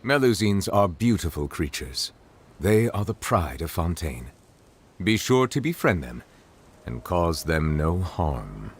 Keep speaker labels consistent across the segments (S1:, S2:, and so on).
S1: Melusines are beautiful creatures. They are the pride of Fontaine. Be sure to befriend them and cause them no harm.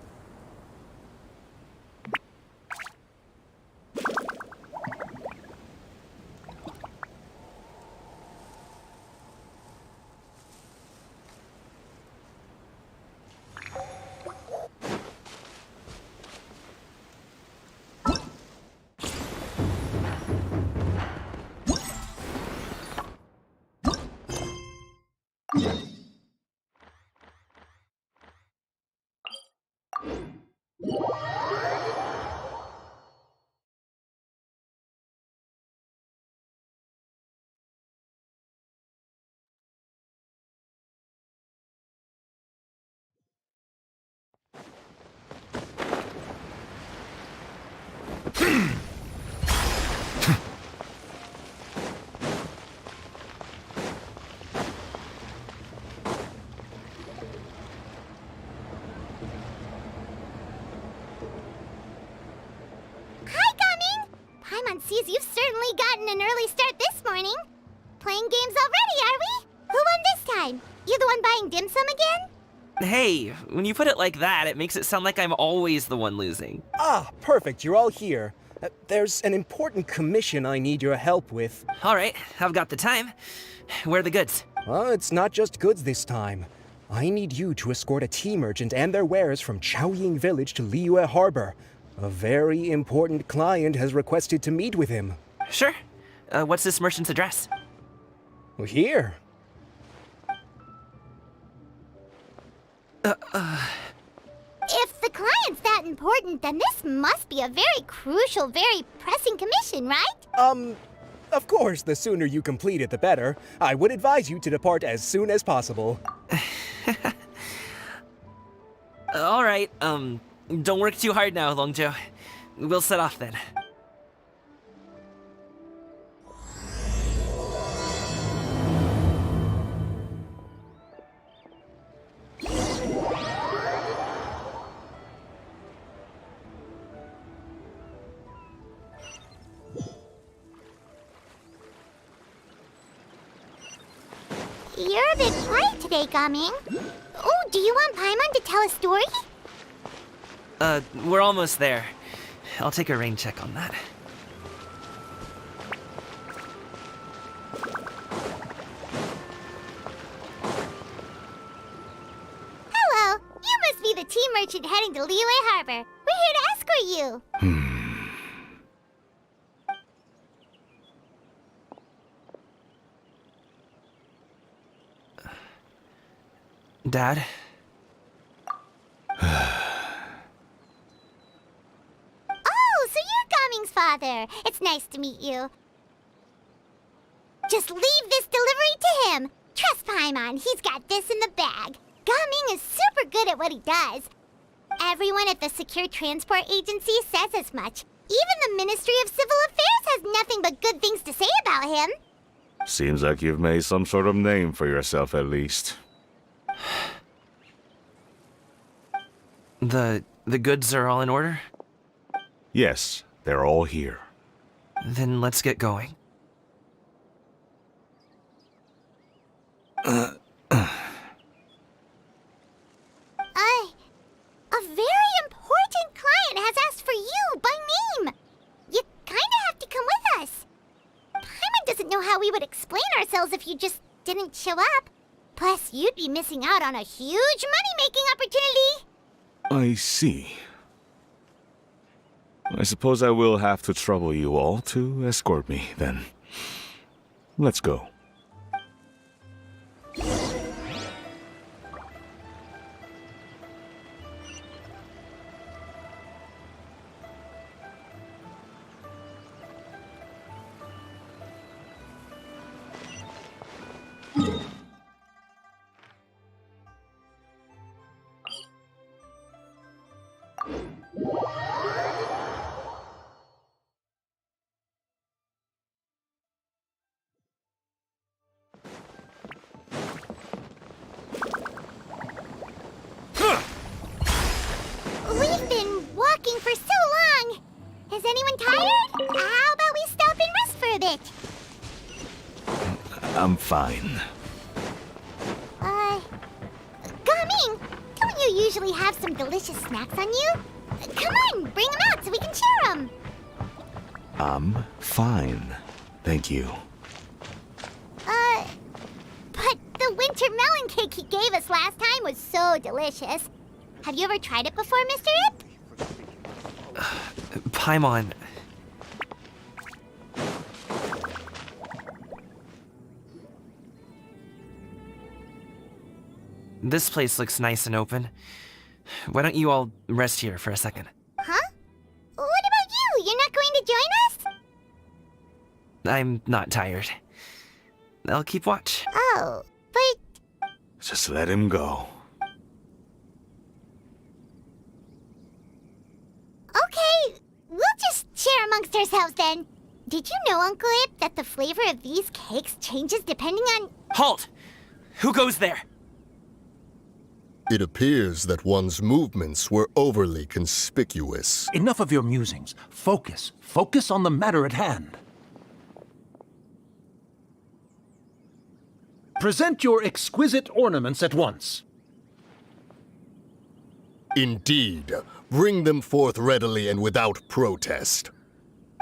S2: Sees you've certainly gotten an early start this morning. Playing games already, are we? Who won this time? You the one buying dim sum again?
S3: Hey, when you put it like that, it makes it sound like I'm always the one losing.
S4: Ah, perfect, you're all here. There's an important commission I need your help with.
S3: All right, I've got the time. Where are the goods?
S4: Well, it's not just goods this time. I need you to escort a tea merchant and their wares from Chaoying Village to Liyue Harbor. A very important client has requested to meet with him.
S3: Sure. What's this merchant's address?
S4: Well, here.
S2: If the client's that important, then this must be a very crucial, very pressing commission, right?
S4: Of course, the sooner you complete it, the better. I would advise you to depart as soon as possible.
S3: All right, don't work too hard now, Longzhou. We'll set off then.
S2: You're a bit quiet today, Gaming. Oh, do you want Paimon to tell a story?
S3: We're almost there. I'll take a rain check on that.
S2: Hello, you must be the tea merchant heading to Liyue Harbor. We're here to escort you.
S3: Dad?
S2: So you're Gaming's father. It's nice to meet you. Just leave this delivery to him. Trust Paimon, he's got this in the bag. Gaming is super good at what he does. Everyone at the Secure Transport Agency says as much. Even the Ministry of Civil Affairs has nothing but good things to say about him.
S5: Seems like you've made some sort of name for yourself at least.
S3: The goods are all in order?
S5: Yes, they're all here.
S3: Then let's get going.
S2: A very important client has asked for you by name. You kinda have to come with us. Paimon doesn't know how we would explain ourselves if you just didn't show up. Plus, you'd be missing out on a huge money-making opportunity.
S5: I see. I suppose I will have to trouble you all to escort me, then. Let's go.
S2: We've been walking for so long. Is anyone tired? How about we stop and rest for a bit?
S5: I'm fine.
S2: Gaming, don't you usually have some delicious snacks on you? Come on, bring them out so we can share them.
S5: I'm fine. Thank you.
S2: But the winter melon cake he gave us last time was so delicious. Have you ever tried it before, Mr. Ip?
S3: Paimon. This place looks nice and open. Why don't you all rest here for a second?
S2: Huh? What about you? You're not going to join us?
S3: I'm not tired. I'll keep watch.
S2: Oh, but
S5: Just let him go.
S2: okay, we'll just share amongst ourselves then. Did you know, Uncle Ip, that the flavor of these cakes changes depending on...
S3: Halt! Who goes there?
S6: It appears that one's movements were overly conspicuous.
S7: Enough of your musings. Focus. Focus on the matter at hand. Present your exquisite ornaments at once.
S6: Indeed. Bring them forth readily and without protest.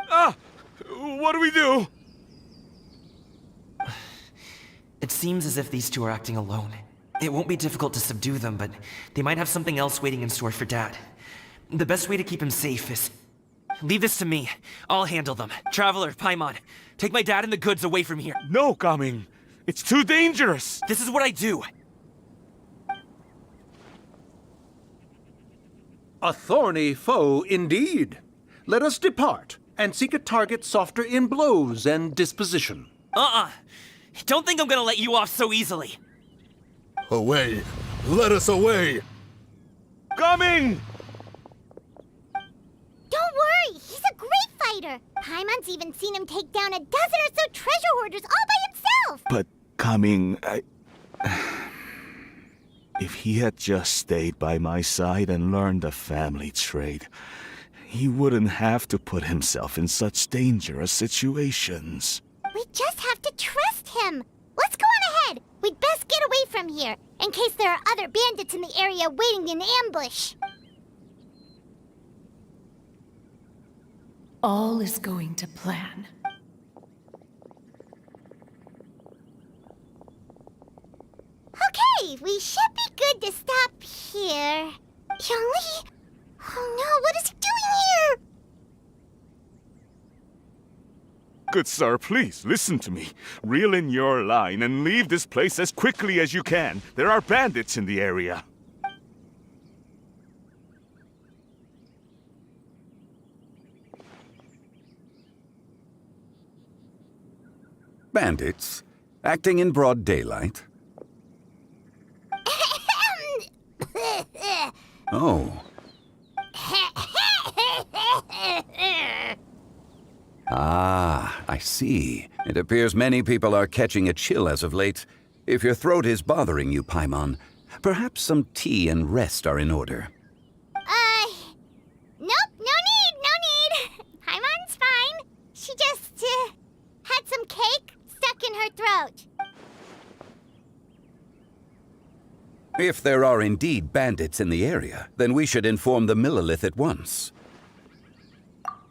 S5: What do we do?
S3: It seems as if these two are acting alone. It won't be difficult to subdue them, but they might have something else waiting in store for Dad. The best way to keep him safe is... Leave this to me. I'll handle them. Traveler, Paimon, take my dad and the goods away from here.
S5: No, Gaming. It's too dangerous.
S3: This is what I do.
S7: A thorny foe indeed. Let us depart and seek a target softer in blows and disposition.
S3: Don't think I'm gonna let you off so easily.
S6: Away! Let us away!
S5: Gaming!
S2: Don't worry, he's a great fighter. Paimon's even seen him take down a dozen or so treasure hoarders all by himself.
S5: But Gaming, if he had just stayed by my side and learned the family trade, he wouldn't have to put himself in such dangerous situations.
S2: We just have to trust him. Let's go on ahead. We'd best get away from here, in case there are other bandits in the area waiting in ambush.
S8: All is going to plan.
S2: Okay, we should be good to stop here. Youngli? Oh no, what is he doing here?
S5: Good sir, please, listen to me. Reel in your line and leave this place as quickly as you can. There are bandits in the area.
S9: Bandits? Acting in broad daylight? Oh. Ah, I see. It appears many people are catching a chill as of late. If your throat is bothering you, Paimon, perhaps some tea and rest are in order.
S2: Nope, no need. Paimon's fine. She just, had some cake stuck in her throat.
S9: If there are indeed bandits in the area, then we should inform the Millelith at once.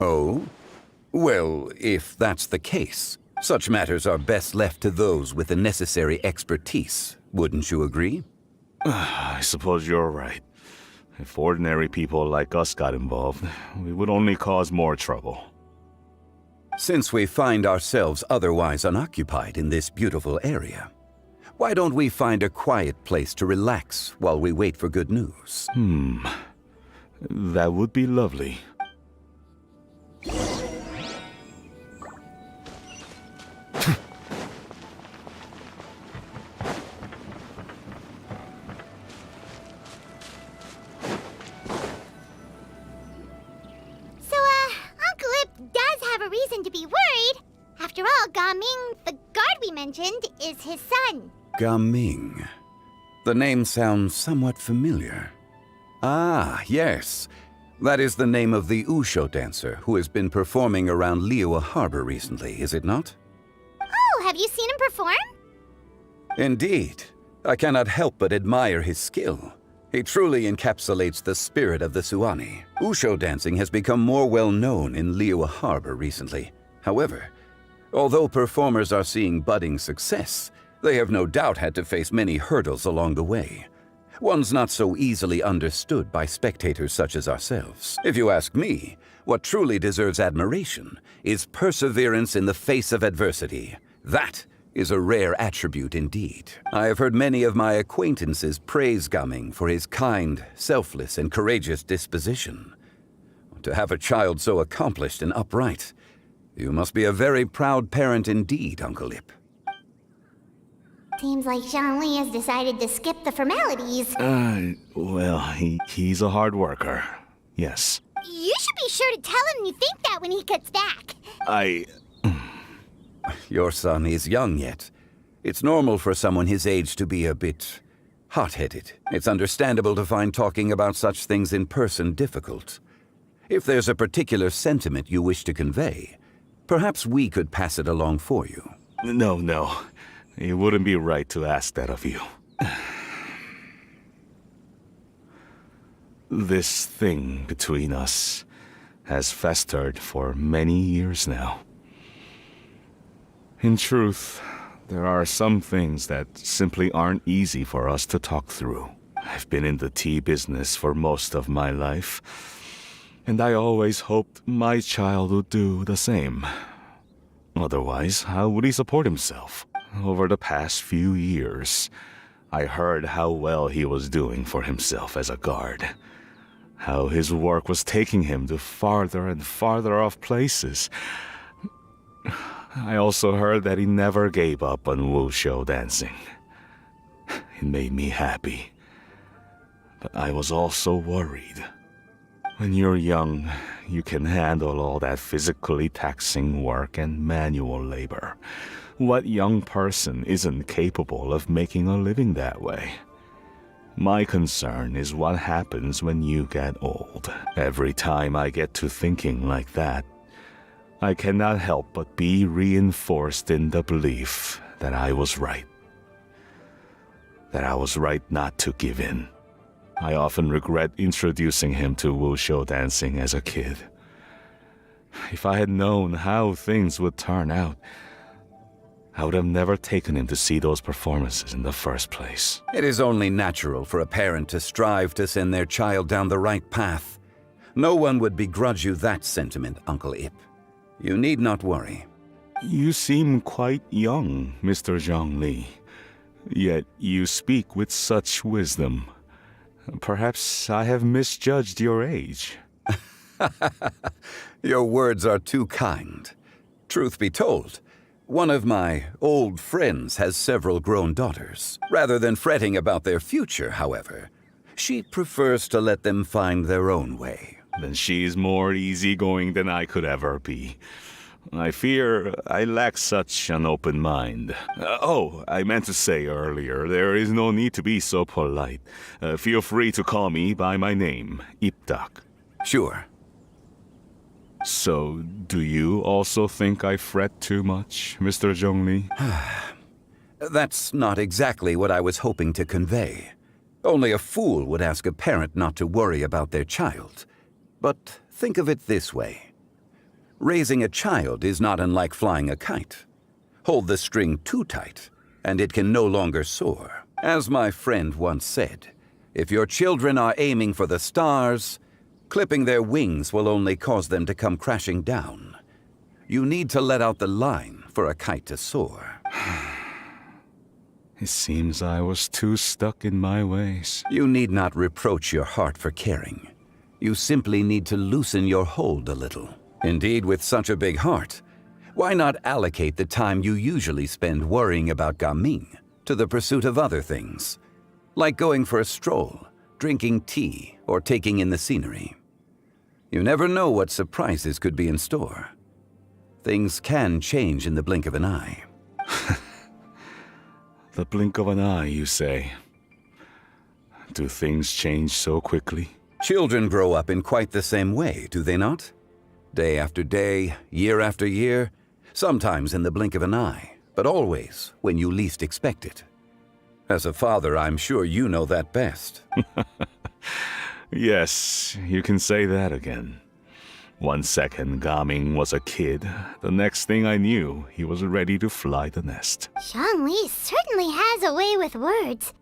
S9: Oh? Well, if that's the case, such matters are best left to those with the necessary expertise. Wouldn't you agree?
S5: I suppose you're right. If ordinary people like us got involved, we would only cause more trouble.
S9: Since we find ourselves otherwise unoccupied in this beautiful area, why don't we find a quiet place to relax while we wait for good news?
S5: That would be lovely.
S2: So, Uncle Ip does have a reason to be worried. After all, Gaming, the guard we mentioned, is his son.
S9: Gaming. The name sounds somewhat familiar. Ah, yes. That is the name of the Usho dancer who has been performing around Liyue Harbor recently, is it not?
S2: Oh, have you seen him perform?
S9: Indeed. I cannot help but admire his skill. He truly encapsulates the spirit of the Suani. Wushu dancing has become more well known in Liyue Harbor recently. However, although performers are seeing budding success, they have no doubt had to face many hurdles along the way. One's not so easily understood by spectators such as ourselves. If you ask me, what truly deserves admiration is perseverance in the face of adversity. That is a rare attribute indeed. I have heard many of my acquaintances praise Gaming for his kind, selfless, and courageous disposition. To have a child so accomplished and upright, you must be a very proud parent indeed, Uncle Ip.
S2: Seems like Zhongli has decided to skip the formalities.
S5: Well, he's a hard worker. Yes.
S2: You should be sure to tell him you think that when he gets back.
S9: Your son is young yet. It's normal for someone his age to be a bit hot-headed. It's understandable to find talking about such things in person difficult. If there's a particular sentiment you wish to convey, perhaps we could pass it along for you.
S5: No. It wouldn't be right to ask that of you. This thing between us has festered for many years now. In truth, there are some things that simply aren't easy for us to talk through. I've been in the tea business for most of my life, and I always hoped my child would do the same. Otherwise, how would he support himself? Over the past few years, I heard how well he was doing for himself as a guard. How his work was taking him to farther and farther off places. I also heard that he never gave up on wushu dancing. It made me happy. But I was also worried. When you're young, you can handle all that physically taxing work and manual labor. What young person isn't capable of making a living that way? My concern is what happens when you get old. Every time I get to thinking like that, I cannot help but be reinforced in the belief that I was right. That I was right not to give in. I often regret introducing him to wushu dancing as a kid. If I had known how things would turn out, I would have never taken him to see those performances in the first place.
S9: It is only natural for a parent to strive to send their child down the right path. No one would begrudge you that sentiment, Uncle Ip. You need not worry.
S5: You seem quite young, Mr. Zhongli. Yet you speak with such wisdom. Perhaps I have misjudged your age.
S9: Your words are too kind. Truth be told, one of my old friends has several grown daughters. Rather than fretting about their future, however, she prefers to let them find their own way.
S5: Then she's more easygoing than I could ever be. I fear I lack such an open mind. I meant to say earlier, there is no need to be so polite. Feel free to call me by my name, Ipdak.
S9: Sure.
S5: So, do you also think I fret too much, Mr. Zhongli?
S9: That's not exactly what I was hoping to convey. Only a fool would ask a parent not to worry about their child. But think of it this way. Raising a child is not unlike flying a kite. Hold the string too tight, and it can no longer soar. As my friend once said, if your children are aiming for the stars, clipping their wings will only cause them to come crashing down. You need to let out the line for a kite to soar.
S5: It seems I was too stuck in my ways.
S9: You need not reproach your heart for caring. You simply need to loosen your hold a little. Indeed, with such a big heart, why not allocate the time you usually spend worrying about Gaming to the pursuit of other things, like going for a stroll, drinking tea, or taking in the scenery? You never know what surprises could be in store. Things can change in the blink of an eye.
S5: The blink of an eye, you say? Do things change so quickly?
S9: Children grow up in quite the same way, do they not? Day after day, year after year, sometimes in the blink of an eye, but always when you least expect it. As a father, I'm sure you know that best.
S5: Yes, you can say that again. 1 second, Gaming was a kid. The next thing I knew, he was ready to fly the nest.
S2: Zhongli certainly has a way with words.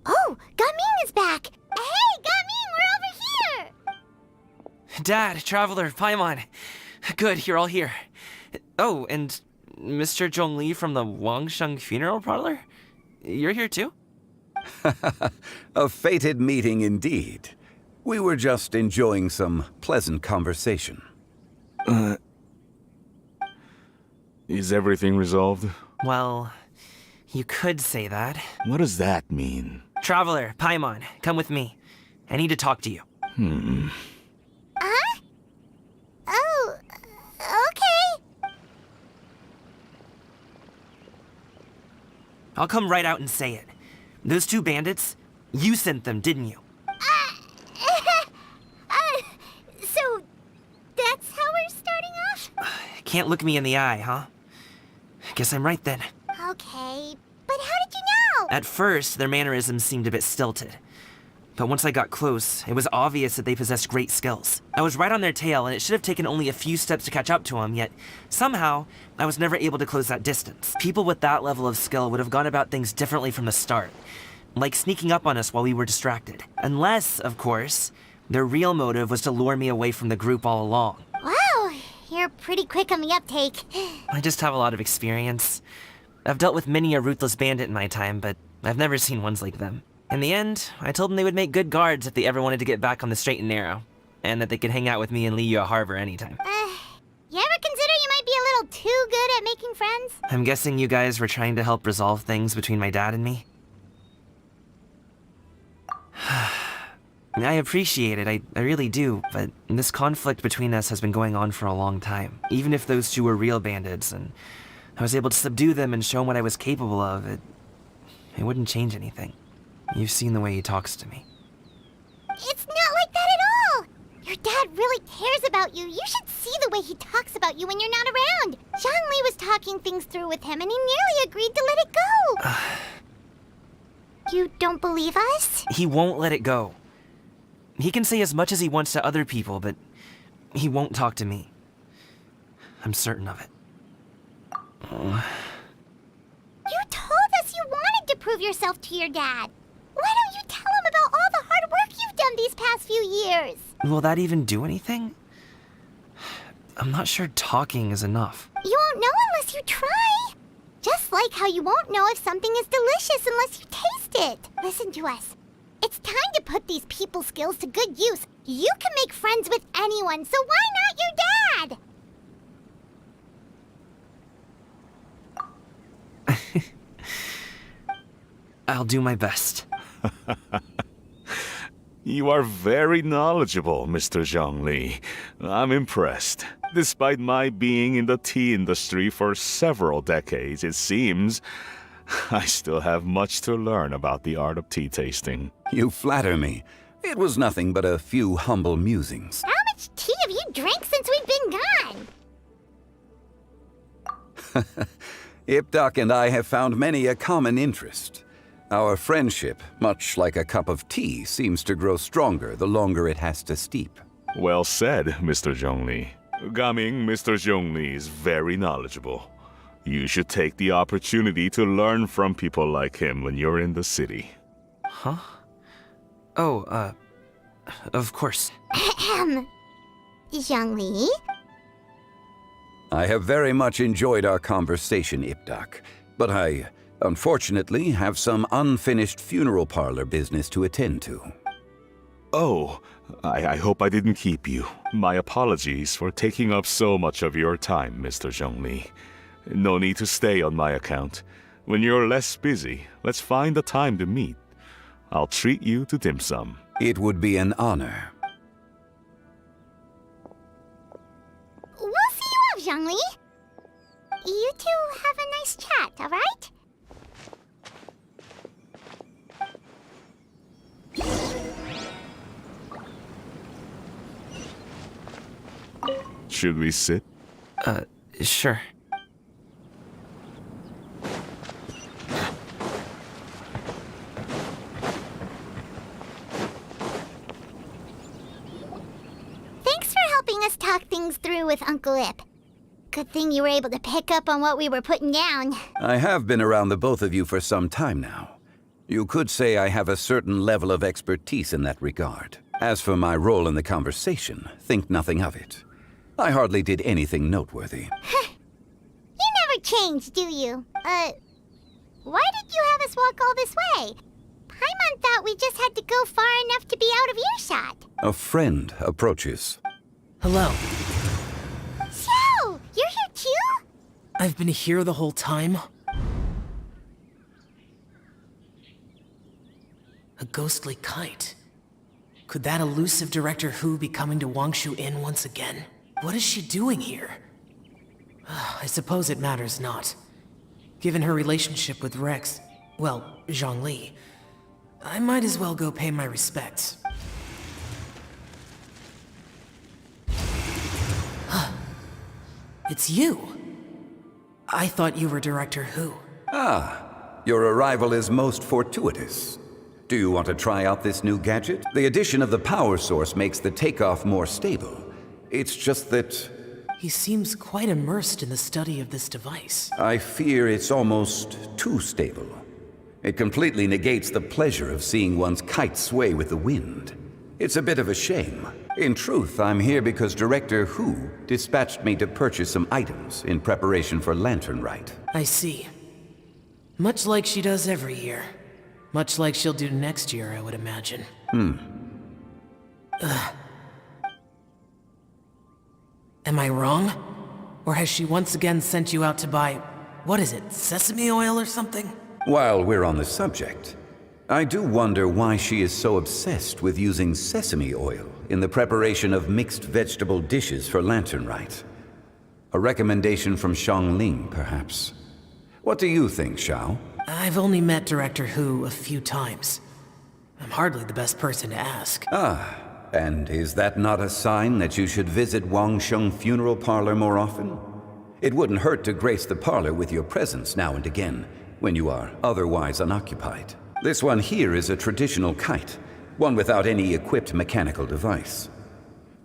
S2: Oh, Gaming is back! Hey, Gaming, we're over here!
S3: Dad, Traveler, Paimon. Good, you're all here. Oh, and Mr. Zhongli from the Wangsheng Funeral Parlor? You're here too?
S9: A fated meeting indeed. We were just enjoying some pleasant conversation.
S5: Is everything resolved?
S3: Well, you could say that.
S5: What does that mean?
S3: Traveler, Paimon, come with me. I need to talk to you.
S2: Huh? Oh, okay.
S3: I'll come right out and say it. Those 2 bandits, you sent them, didn't you?
S2: So that's how we're starting off?
S3: Can't look me in the eye, huh? Guess I'm right then.
S2: Okay, but how did you know?
S3: At first, their mannerisms seemed a bit stilted. But once I got close, it was obvious that they possessed great skills. I was right on their tail, and it should have taken only a few steps to catch up to them, yet somehow, I was never able to close that distance. People with that level of skill would have gone about things differently from the start, like sneaking up on us while we were distracted. Unless, of course, their real motive was to lure me away from the group all along.
S2: Wow, you're pretty quick on the uptake.
S3: I just have a lot of experience. I've dealt with many a ruthless bandit in my time, but I've never seen ones like them. In the end, I told them they would make good guards if they ever wanted to get back on the straight and narrow, and that they could hang out with me in Liyue Harbor anytime.
S2: You ever consider you might be a little too good at making friends?
S3: I'm guessing you guys were trying to help resolve things between my dad and me? I appreciate it, I really do, but this conflict between us has been going on for a long time. Even if those 2 were real bandits, and I was able to subdue them and show them what I was capable of, it wouldn't change anything. You've seen the way he talks to me.
S2: It's not like that at all! Your dad really cares about you. You should see the way he talks about you when you're not around. Zhongli was talking things through with him and he nearly agreed to let it go. You don't believe us?
S3: He won't let it go. He can say as much as he wants to other people, but he won't talk to me. I'm certain of it.
S2: You told us you wanted to prove yourself to your dad. Why don't you tell him about all the hard work you've done these past few years?
S3: Will that even do anything? I'm not sure talking is enough.
S2: You won't know unless you try. Just like how you won't know if something is delicious unless you taste it. Listen to us. It's time to put these people skills to good use. You can make friends with anyone, so why not your dad?
S3: I'll do my best.
S5: You are very knowledgeable, Mr. Zhongli. I'm impressed. Despite my being in the tea industry for several decades, it seems I still have much to learn about the art of tea tasting.
S9: You flatter me. It was nothing but a few humble musings.
S2: How much tea have you drank since we've been gone?
S9: Ipdak and I have found many a common interest. Our friendship, much like a cup of tea, seems to grow stronger the longer it has to steep.
S5: Well said, Mr. Zhongli. Gaming, Mr. Zhongli is very knowledgeable. You should take the opportunity to learn from people like him when you're in the city.
S3: Huh? Oh, of course.
S2: Zhongli?
S9: I have very much enjoyed our conversation, Ipdak, but I, unfortunately, have some unfinished funeral parlor business to attend to.
S5: Oh, I hope I didn't keep you. My apologies for taking up so much of your time, Mr. Zhongli. No need to stay on my account. When you're less busy, let's find a time to meet. I'll treat you to dim sum.
S9: It would be an honor.
S2: We'll see you off, Zhongli. You two have a nice chat, all right?
S5: Should we sit?
S3: Sure.
S2: Thanks for helping us talk things through with Uncle Ip. Good thing you were able to pick up on what we were putting down.
S9: I have been around the both of you for some time now. You could say I have a certain level of expertise in that regard. As for my role in the conversation, think nothing of it. I hardly did anything noteworthy.
S2: You never change, do you? Why did you have us walk all this way? Paimon thought we just had to go far enough to be out of earshot.
S9: A friend approaches.
S3: Hello.
S2: Xiao! You're here too?
S3: I've been here the whole time? A ghostly kite. Could that elusive Director Who be coming to Wangshu Inn once again? What is she doing here? I suppose it matters not. Given her relationship with Rex, well, Zhongli, I might as well go pay my respects. It's you! I thought you were Director Who.
S9: Your arrival is most fortuitous. Do you want to try out this new gadget? The addition of the power source makes the takeoff more stable. It's just that
S3: He seems quite immersed in the study of this device.
S9: I fear it's almost too stable. It completely negates the pleasure of seeing one's kite sway with the wind. It's a bit of a shame. In truth, I'm here because Director Who dispatched me to purchase some items in preparation for Lantern Rite.
S3: I see. Much like she does every year. Much like she'll do next year, I would imagine. Am I wrong? Or has she once again sent you out to buy, what is it, sesame oil or something?
S9: While we're on the subject, I do wonder why she is so obsessed with using sesame oil in the preparation of mixed vegetable dishes for Lantern Rite. A recommendation from Xiangling, perhaps. What do you think, Xiao?
S3: I've only met Director Who a few times. I'm hardly the best person to ask.
S9: And is that not a sign that you should visit Wangsheng Funeral Parlor more often? It wouldn't hurt to grace the parlor with your presence now and again, when you are otherwise unoccupied. This one here is a traditional kite, one without any equipped mechanical device.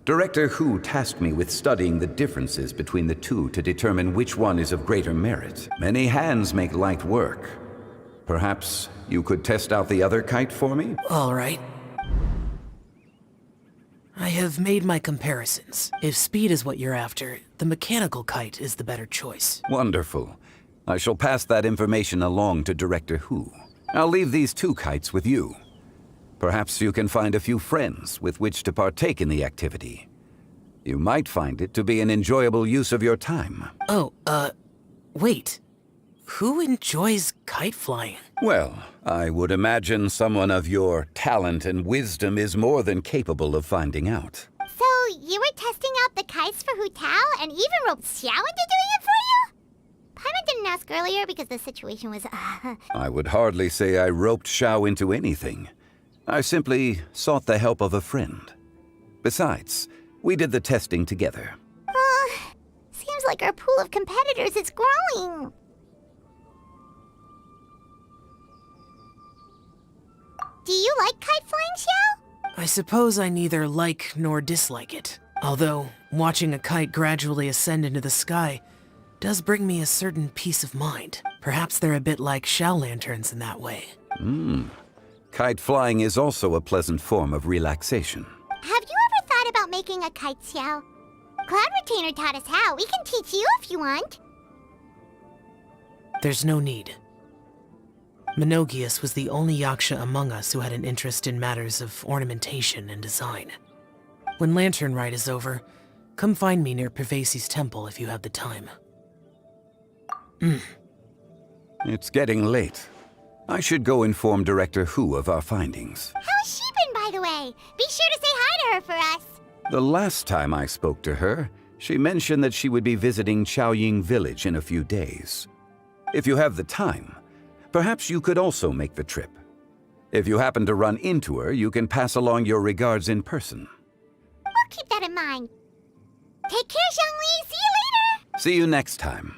S9: Director Who tasked me with studying the differences between the two to determine which one is of greater merit. Many hands make light work. Perhaps you could test out the other kite for me?
S3: All right. I have made my comparisons. If speed is what you're after, the mechanical kite is the better choice.
S9: Wonderful. I shall pass that information along to Director Who. I'll leave these two kites with you. Perhaps you can find a few friends with which to partake in the activity. You might find it to be an enjoyable use of your time.
S3: Oh, wait. Who enjoys kite flying?
S9: Well, I would imagine someone of your talent and wisdom is more than capable of finding out.
S2: So, you were testing out the kites for Hu Tao and even roped Xiao into doing it for you? Paimon didn't ask earlier because the situation was,
S9: I would hardly say I roped Xiao into anything. I simply sought the help of a friend. Besides, we did the testing together.
S2: Seems like our pool of competitors is growing. Do you like kite flying, Xiao?
S3: I suppose I neither like nor dislike it. Although, watching a kite gradually ascend into the sky does bring me a certain peace of mind. Perhaps they're a bit like Xiao lanterns in that way.
S9: Kite flying is also a pleasant form of relaxation.
S2: Have you ever thought about making a kite, Xiao? Cloud Retainer taught us how. We can teach you if you want.
S3: There's no need. Menogias was the only Yaksha among us who had an interest in matters of ornamentation and design. When Lantern Rite is over, come find me near Pervasi's temple if you have the time.
S9: It's getting late. I should go inform Director Who of our findings.
S2: How's she been, by the way? Be sure to say hi to her for us.
S9: The last time I spoke to her, she mentioned that she would be visiting Chaoying Village in a few days. If you have the time, perhaps you could also make the trip. If you happen to run into her, you can pass along your regards in person.
S2: We'll keep that in mind. Take care, Zhongli. See you later.
S9: See you next time.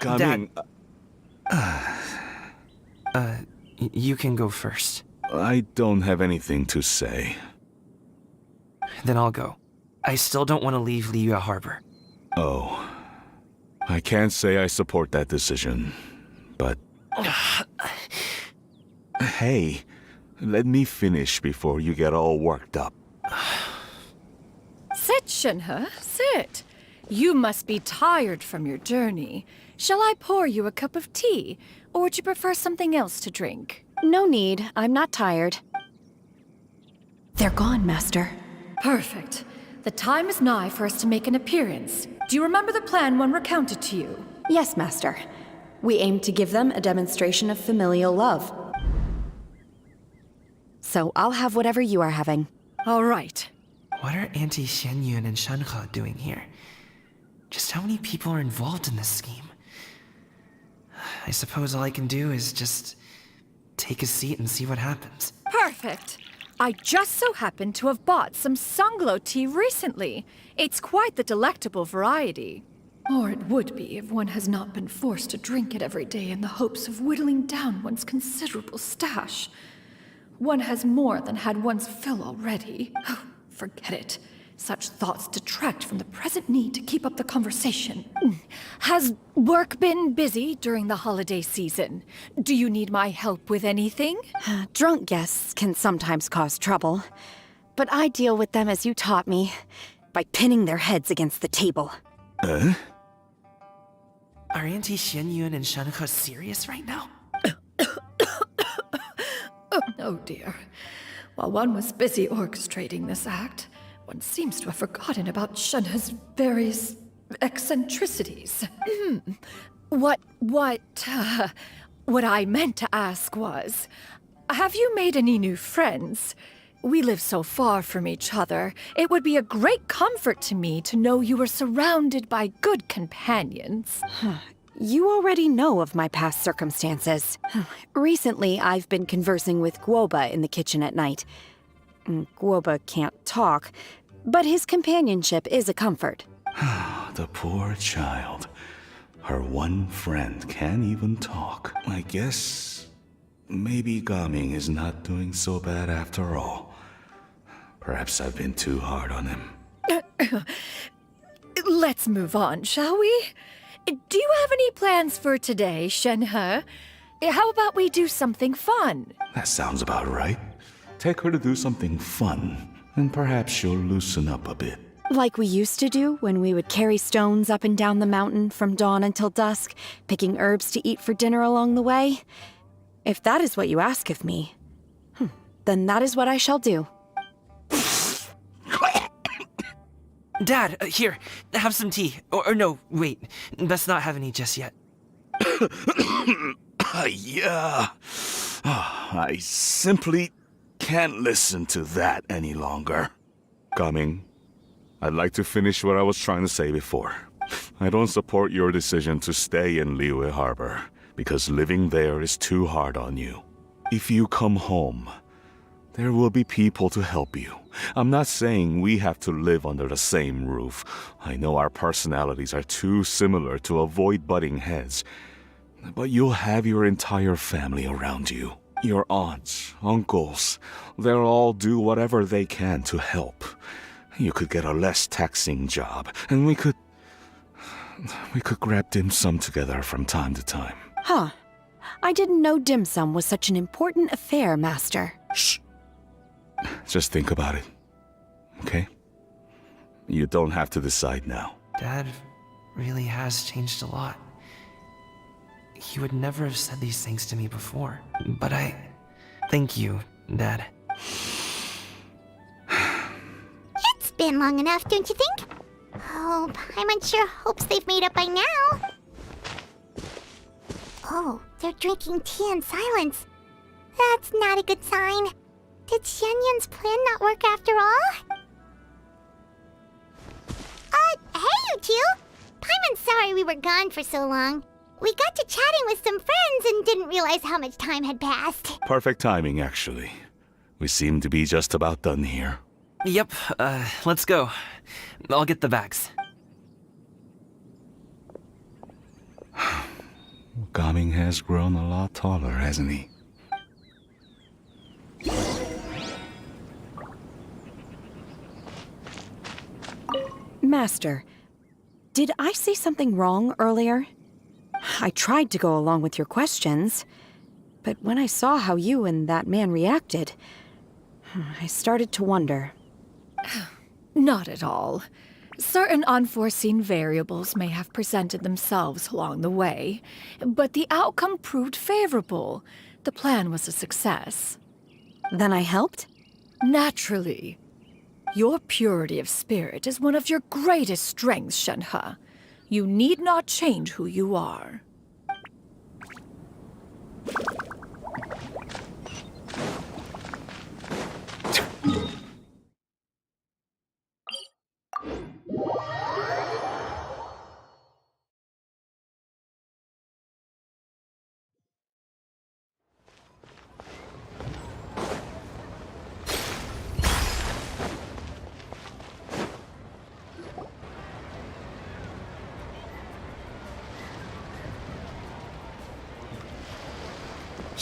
S5: Coming.
S3: You can go first.
S5: I don't have anything to say.
S3: Then I'll go. I still don't want to leave Liyue Harbor.
S5: Oh. I can't say I support that decision, but... Hey, let me finish before you get all worked up.
S8: Sit, Shenhe, sit. You must be tired from your journey. Shall I pour you a cup of tea, or would you prefer something else to drink?
S10: No need. I'm not tired. They're gone, Master.
S8: Perfect. The time is nigh for us to make an appearance. Do you remember the plan one recounted to you?
S10: Yes, Master. We aim to give them a demonstration of familial love. So I'll have whatever you are having.
S8: All right.
S3: What are Auntie Xianyun and Shenhe doing here? Just how many people are involved in this scheme? I suppose all I can do is just take a seat and see what happens.
S8: Perfect. I just so happen to have bought some Sunglow tea recently. It's quite the delectable variety. Or it would be if one has not been forced to drink it every day in the hopes of whittling down one's considerable stash. One has more than had one's fill already. Oh, forget it. Such thoughts detract from the present need to keep up the conversation. Has work been busy during the holiday season? Do you need my help with anything?
S10: Drunk guests can sometimes cause trouble, but I deal with them as you taught me, by pinning their heads against the table.
S3: Are Auntie Xianyun and Shenhe serious right now?
S8: Oh dear. While one was busy orchestrating this act, one seems to have forgotten about Shenhe's various eccentricities. What I meant to ask was, have you made any new friends? We live so far from each other. It would be a great comfort to me to know you were surrounded by good companions.
S10: You already know of my past circumstances. Recently, I've been conversing with Guoba in the kitchen at night. Guoba can't talk, but his companionship is a comfort.
S5: The poor child. Her one friend can't even talk. I guess maybe Gaming is not doing so bad after all. Perhaps I've been too hard on him.
S8: Let's move on, shall we? Do you have any plans for today, Shenhe? How about we do something fun?
S5: That sounds about right. Take her to do something fun, and perhaps she'll loosen up a bit.
S10: Like we used to do when we would carry stones up and down the mountain from dawn until dusk, picking herbs to eat for dinner along the way. If that is what you ask of me, then that is what I shall do.
S3: Dad, here, have some tea. Or no, wait, best not have any just yet.
S5: Yeah. I simply can't listen to that any longer. Coming. I'd like to finish what I was trying to say before. I don't support your decision to stay in Liyue Harbor, because living there is too hard on you. If you come home, there will be people to help you. I'm not saying we have to live under the same roof. I know our personalities are too similar to avoid butting heads. But you'll have your entire family around you. Your aunts, uncles, they'll all do whatever they can to help. You could get a less taxing job, and we could grab dim sum together from time to time.
S10: Huh. I didn't know dim sum was such an important affair, Master.
S5: Shh. Just think about it, okay? You don't have to decide now.
S3: Dad really has changed a lot. He would never have said these things to me before. But thank you, Dad.
S2: It's been long enough, don't you think? Oh, Paimon sure hopes they've made up by now. Oh, they're drinking tea in silence. That's not a good sign. Did Xianyun's plan not work after all? Hey, you two! Paimon's sorry we were gone for so long. We got to chatting with some friends and didn't realize how much time had passed.
S5: Perfect timing, actually. We seem to be just about done here.
S3: Yep, let's go. I'll get the bags.
S5: Gaming has grown a lot taller, hasn't he?
S10: Master, did I say something wrong earlier? I tried to go along with your questions, but when I saw how you and that man reacted, I started to wonder.
S8: Not at all. Certain unforeseen variables may have presented themselves along the way, but the outcome proved favorable. The plan was a success.
S10: Then I helped?
S8: Naturally. Your purity of spirit is one of your greatest strengths, Shenhe. You need not change who you are.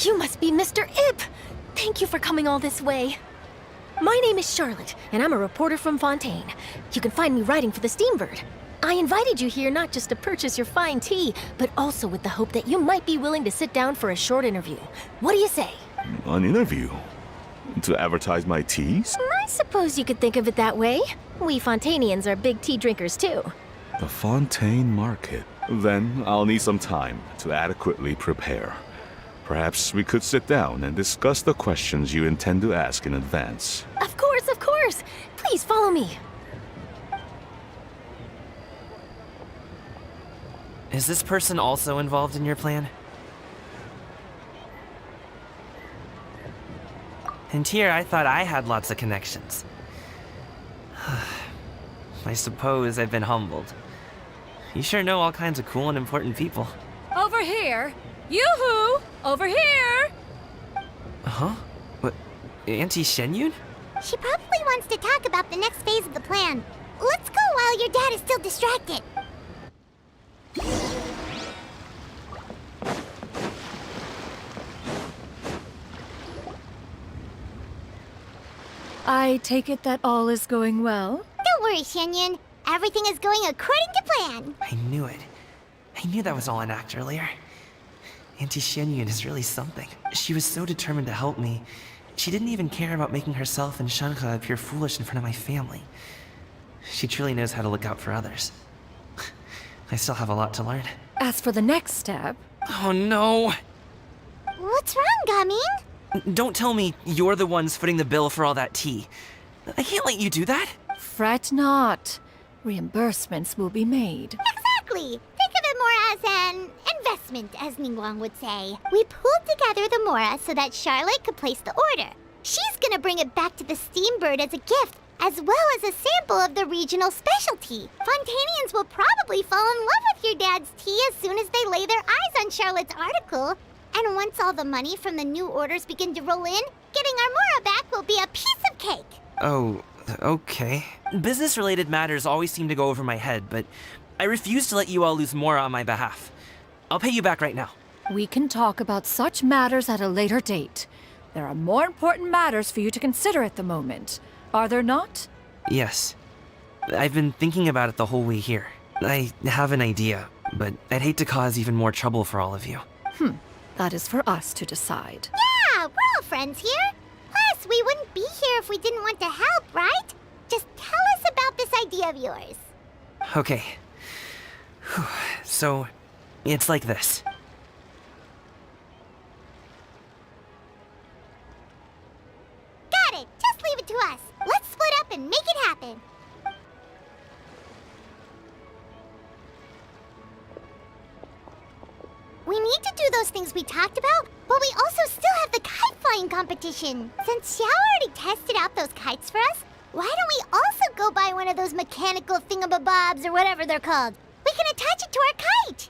S11: You must be Mr. Ip! Thank you for coming all this way. My name is Charlotte, and I'm a reporter from Fontaine. You can find me writing for the Steambird. I invited you here not just to purchase your fine tea, but also with the hope that you might be willing to sit down for a short interview. What do you say?
S5: An interview? To advertise my teas?
S11: I suppose you could think of it that way. We Fontainians are big tea drinkers too.
S5: The Fontaine Market. Then I'll need some time to adequately prepare. Perhaps we could sit down and discuss the questions you intend to ask in advance.
S11: Of course, of course! Please follow me.
S3: Is this person also involved in your plan? And here I thought I had lots of connections. I suppose I've been humbled. You sure know all kinds of cool and important people.
S8: Over here! Yoo-hoo! Over here!
S3: Huh? What? Auntie Shenyun?
S2: She probably wants to talk about the next phase of the plan. Let's go while your dad is still distracted.
S8: I take it that all is going well?
S2: Don't worry, Shenyun. Everything is going according to plan.
S3: I knew it. I knew that was all an act earlier. Auntie Shenyun is really something. She was so determined to help me. She didn't even care about making herself and Shenhe appear foolish in front of my family. She truly knows how to look out for others. I still have a lot to learn.
S8: As for the next step...
S3: Oh no!
S2: What's wrong, Gaming?
S3: Don't tell me you're the ones footing the bill for all that tea. I can't let you do that.
S8: Fret not. Reimbursements will be made.
S2: Exactly. Think of it more as an investment, as Ningguang would say. We pulled together the Mora so that Charlotte could place the order. She's gonna bring it back to the Steambird as a gift, as well as a sample of the regional specialty. Fontainians will probably fall in love with your dad's tea as soon as they lay their eyes on Charlotte's article. And once all the money from the new orders begin to roll in, getting our Mora back will be a piece of cake.
S3: Oh, okay. Business-related matters always seem to go over my head, but I refuse to let you all lose Mora on my behalf. I'll pay you back right now.
S8: We can talk about such matters at a later date. There are more important matters for you to consider at the moment. Are there not?
S3: Yes. I've been thinking about it the whole way here. I have an idea, but I'd hate to cause even more trouble for all of you.
S8: That is for us to decide.
S2: Yeah, we're all friends here. Plus, we wouldn't be here if we didn't want to help, right? Just tell us about this idea of yours.
S3: Okay. Whew. So, it's like this.
S2: Got it. Just leave it to us. Let's split up and make it happen. We need to do those things we talked about, but we also still have the kite flying competition. Since Xiao already tested out those kites for us, why don't we also go buy one of those mechanical thingamabobs or whatever they're called? We can attach it to our kite.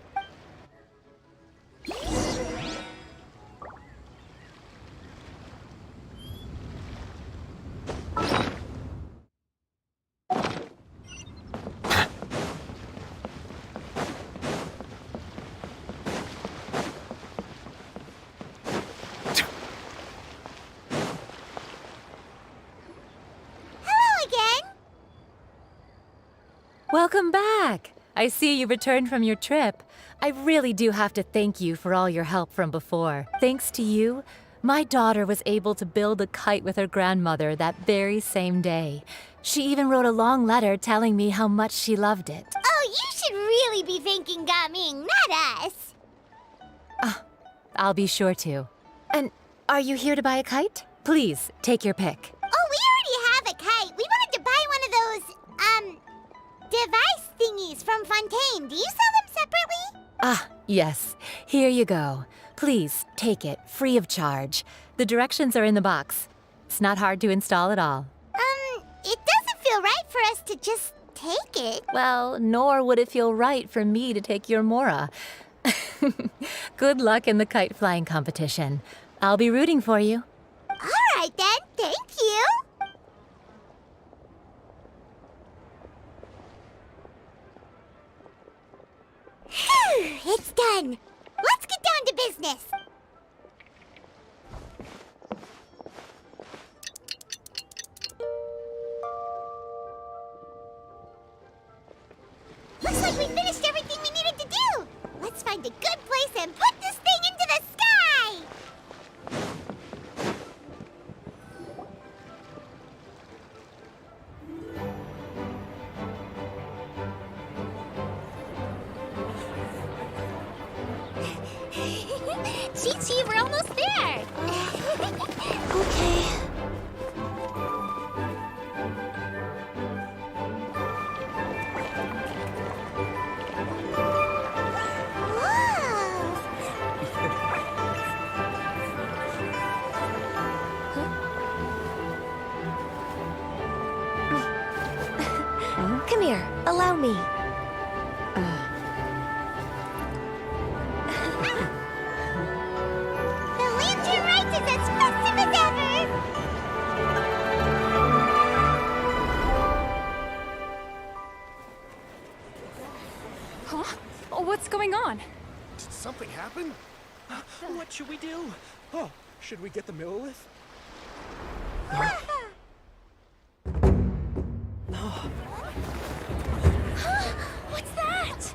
S12: Welcome back! I see you returned from your trip. I really do have to thank you for all your help from before. Thanks to you, my daughter was able to build a kite with her grandmother that very same day. She even wrote a long letter telling me how much she loved it.
S2: Oh, you should really be thanking Gaming, not us.
S12: I'll be sure to. And are you here to buy a kite? Please, take your pick.
S2: Oh, we already have a kite. We wanted to buy one of those, device thingies from Fontaine. Do you sell them separately?
S12: Ah, yes. Here you go. Please, take it, free of charge. The directions are in the box. It's not hard to install at all.
S2: It doesn't feel right for us to just take it.
S12: Well, nor would it feel right for me to take your Mora. Good luck in the kite flying competition. I'll be rooting for you.
S2: All right then, thank you. Phew, it's done. Let's get down to business. Looks like we finished everything we needed to do. Let's find a good place and put this thing into the sky. Chi-Chi, we're almost there. Okay.
S11: Come here, allow me.
S2: The lantern Rite is as festive as ever!
S8: Huh? Oh, what's going on?
S6: Did something happen?
S4: What should we do? Oh, should we get the Millilith?
S11: What's that?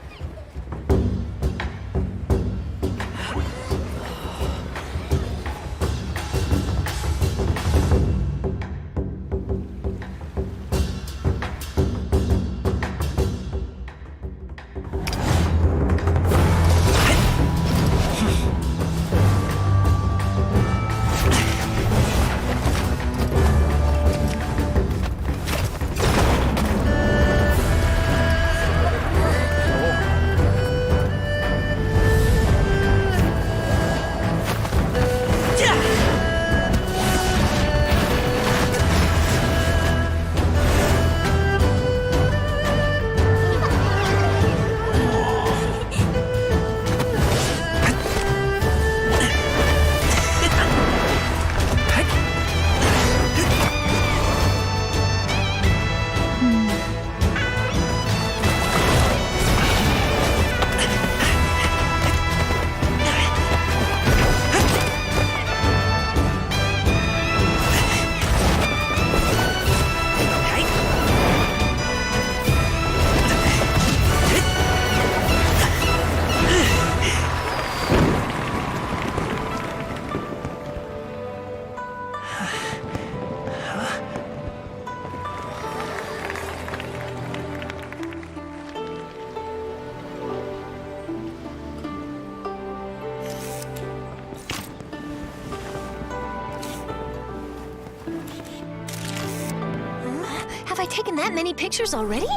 S11: Have I taken that many pictures already?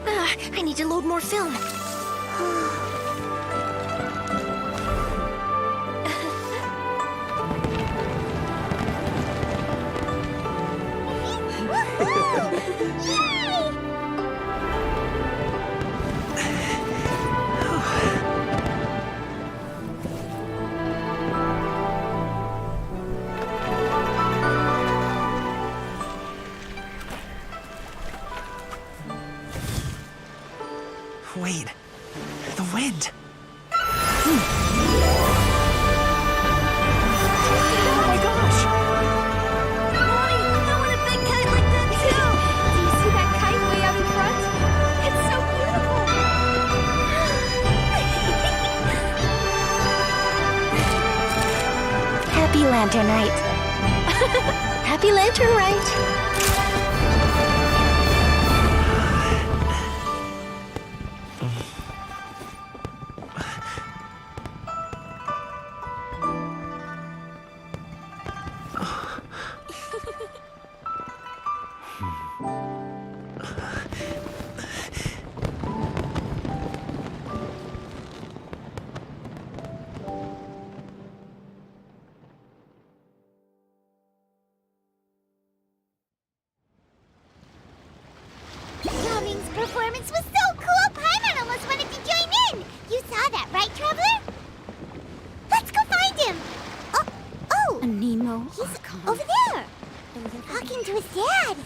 S11: I need to load more film.
S10: Lantern Rite.
S11: Happy Lantern Rite.
S2: Avwng's performance was so cool, Paimon almost wanted to join in! You saw that, right, Traveler? Let's go find him! Oh!
S10: Nemo.
S2: He's over there! Talking to his dad!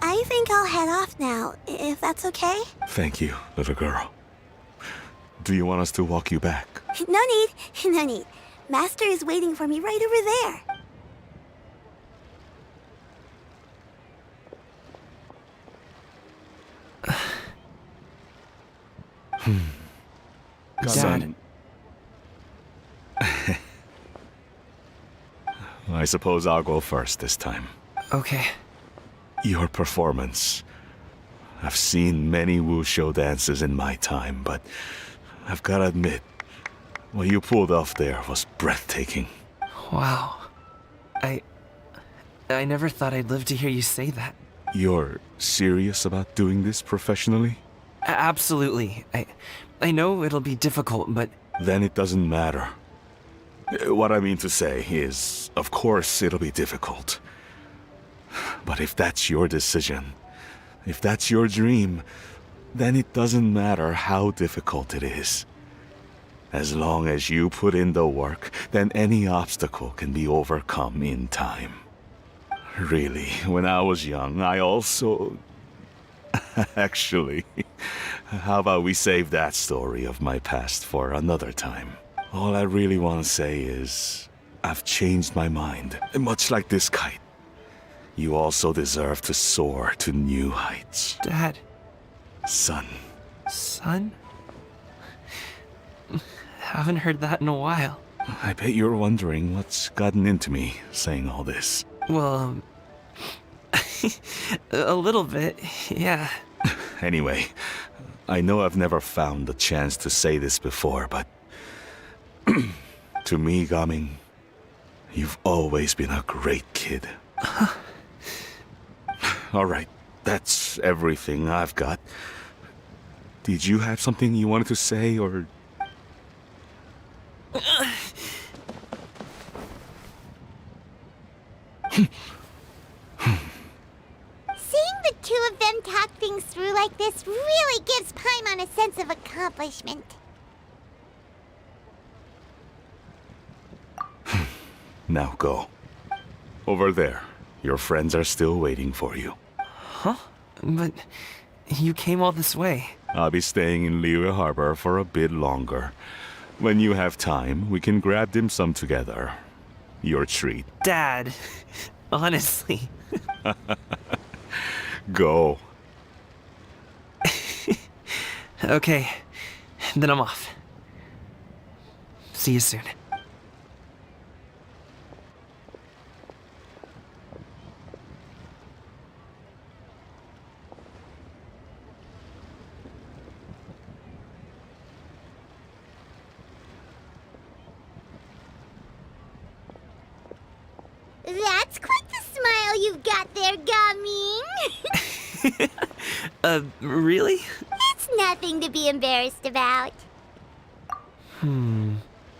S2: I think I'll head off now, if that's okay.
S5: Thank you, little girl. Do you want us to walk you back?
S2: No need, no need. Master is waiting for me right over there.
S3: Dad.
S5: I suppose I'll go first this time.
S3: Okay.
S5: Your performance. I've seen many wushou dances in my time, but I've gotta admit, what you pulled off there was breathtaking.
S3: Wow. I never thought I'd live to hear you say that.
S5: You're serious about doing this professionally?
S3: Absolutely. I know it'll be difficult, but...
S5: Then it doesn't matter. What I mean to say is, of course it'll be difficult. But if that's your decision, if that's your dream, then it doesn't matter how difficult it is. As long as you put in the work, then any obstacle can be overcome in time. Really, when I was young, I also... Actually, how about we save that story of my past for another time? All I really want to say is, I've changed my mind. Much like this kite. You also deserve to soar to new heights.
S3: Dad.
S5: Son.
S3: Son? Haven't heard that in a while.
S5: I bet you're wondering what's gotten into me saying all this.
S3: Well, a little bit, yeah.
S5: Anyway, I know I've never found the chance to say this before, but... to me, Gaming, you've always been a great kid. Alright, that's everything I've got. Did you have something you wanted to say, or...
S2: Seeing the two of them talk things through like this really gives Paimon a sense of accomplishment.
S5: Now go. Over there. Your friends are still waiting for you.
S3: Huh? But you came all this way.
S5: I'll be staying in Liyue Harbor for a bit longer. When you have time, we can grab dim sum together. Your treat.
S3: Dad, honestly.
S5: Go.
S3: Okay, then I'm off. See you soon.
S2: That's quite the smile you've got there, Gaming.
S3: Really?
S2: It's nothing to be embarrassed about.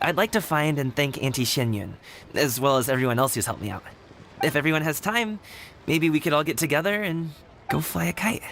S3: I'd like to find and thank Auntie Xinyun, as well as everyone else who's helped me out. If everyone has time, maybe we could all get together and go fly a kite.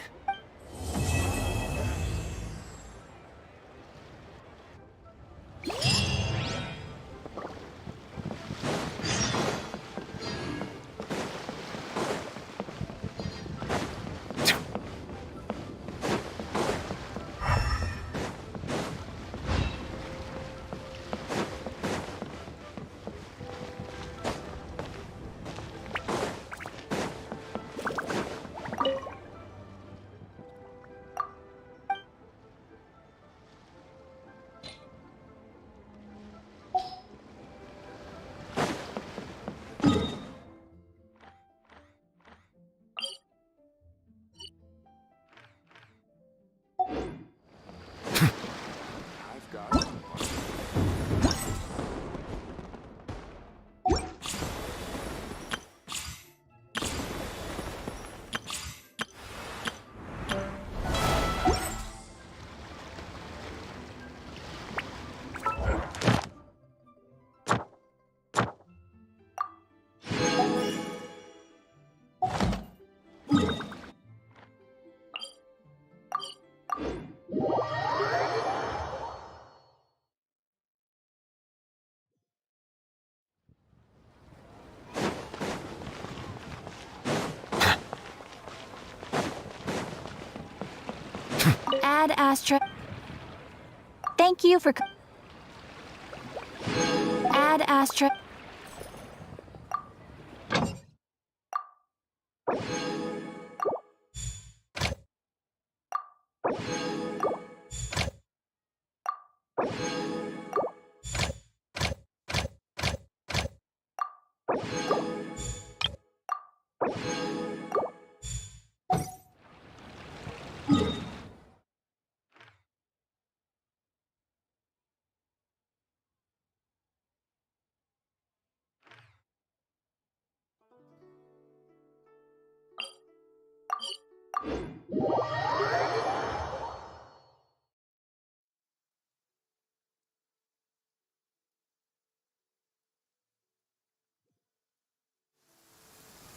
S10: Ad Astra. Thank you for. Ad Astra.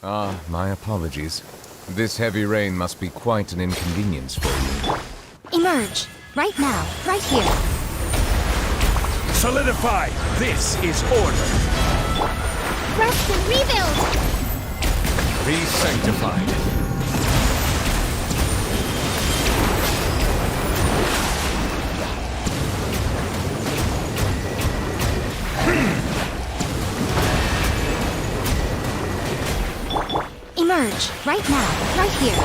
S1: Ah, my apologies. This heavy rain must be quite an inconvenience for you.
S2: Emerge. Right now. Right here.
S5: Solidify! This is order!
S2: Rest and rebuild!
S1: Be sanctified.
S2: Emerge. Right now. Right here.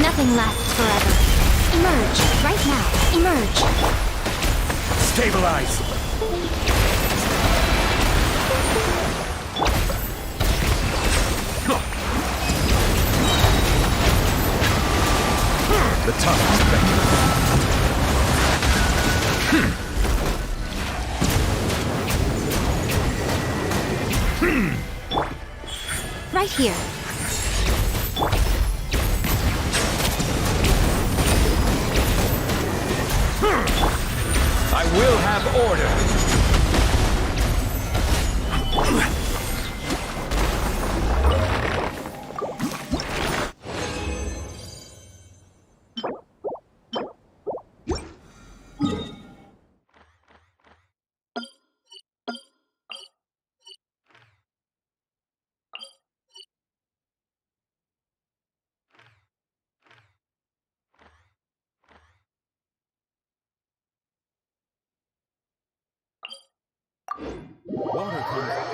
S2: Nothing lasts forever. Emerge. Right now. Emerge.
S5: Stabilize!
S1: The time is
S2: Right here.
S1: I will have order. Water comes.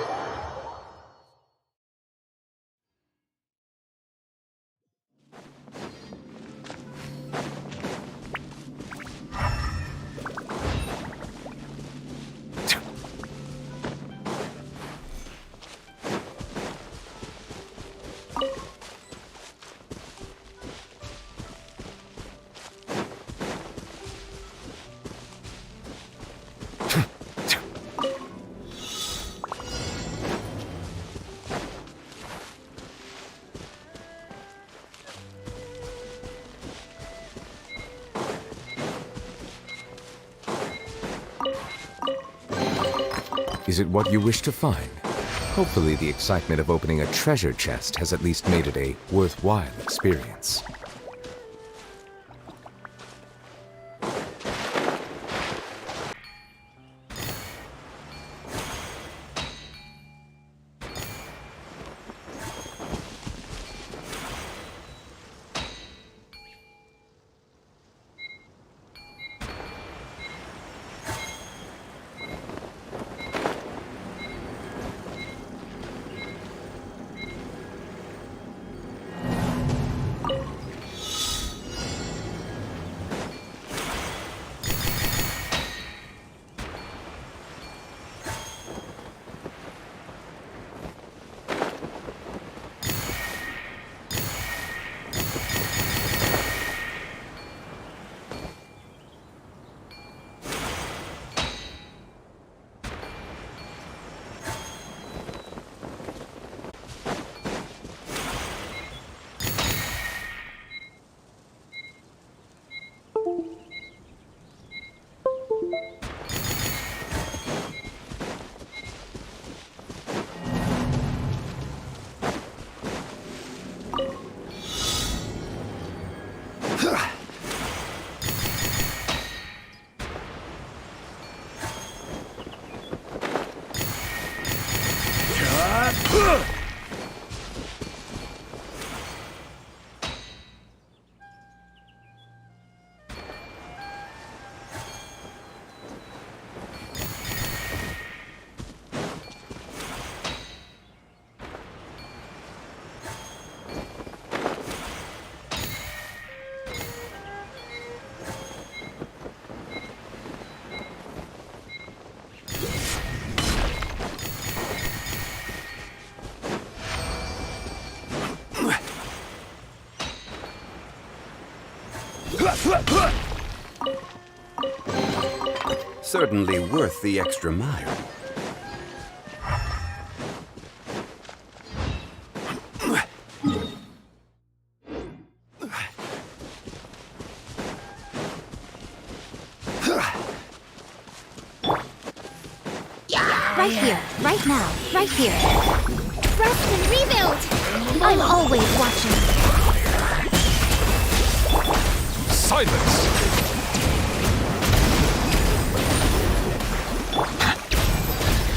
S1: Is it what you wish to find? Hopefully the excitement of opening a treasure chest has at least made it a worthwhile experience.
S9: Certainly worth the extra mile.
S2: Right here, right now, right here. Rest and rebuild! I'm always watching.
S1: Silence!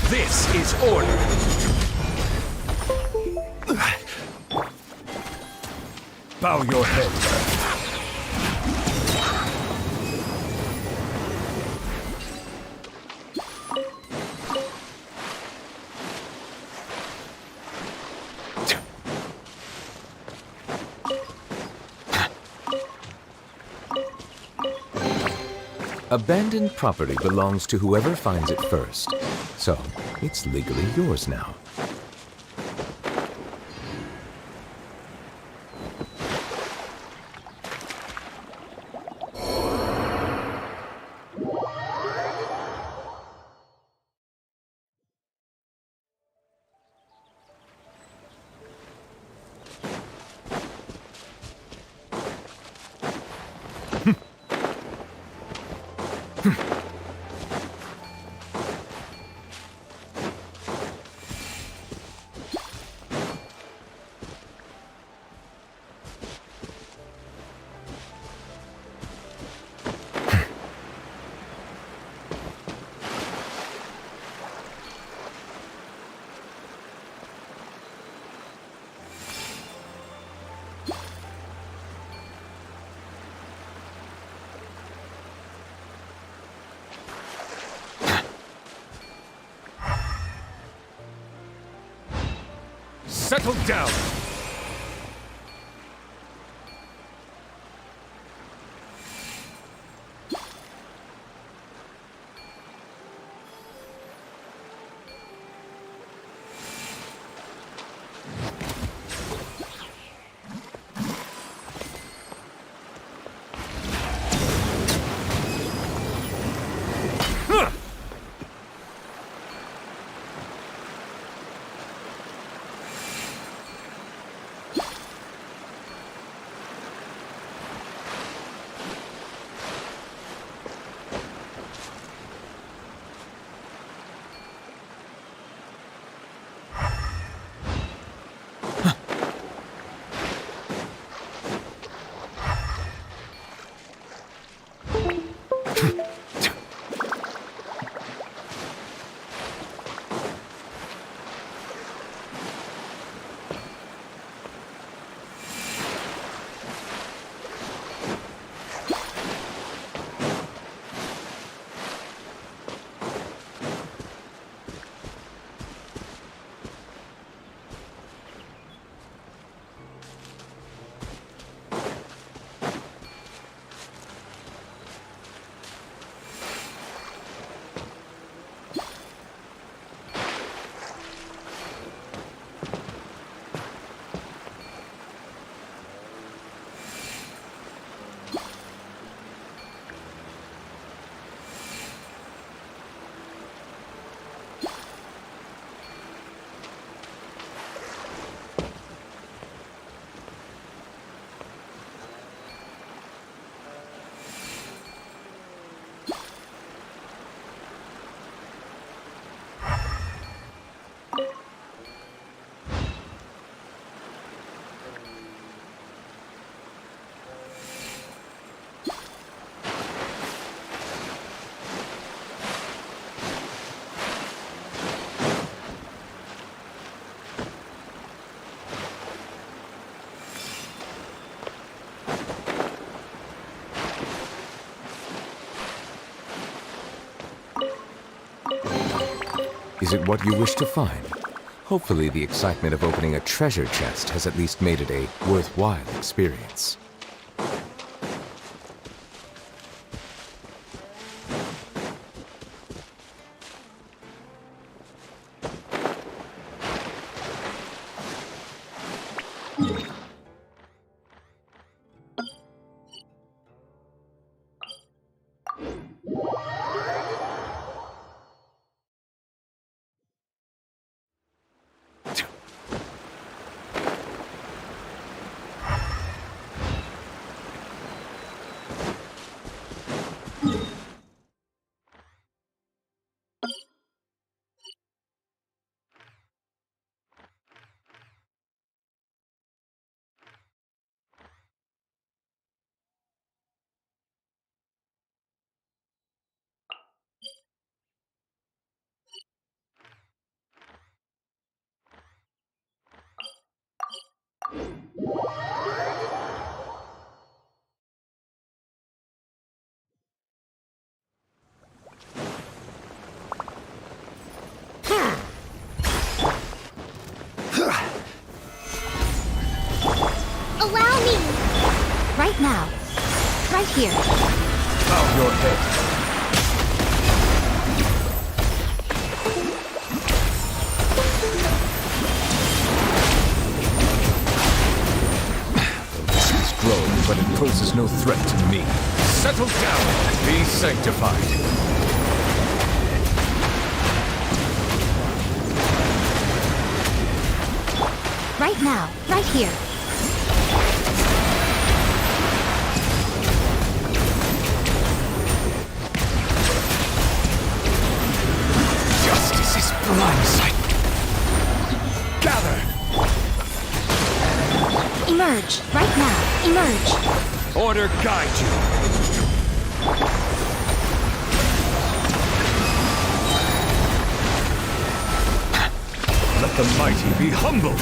S1: This is order! Bow your head. Abandoned property belongs to whoever finds it first, so it's legally yours now. Settle down! Is it what you wish to find? Hopefully the excitement of opening a treasure chest has at least made it a worthwhile experience. poses no threat to me. Settle down. Be sanctified.
S2: Right now, right here.
S1: Justice is blindsight. Gather!
S2: Emerge, right now, emerge.
S1: Order guide you. Let the mighty be humbled.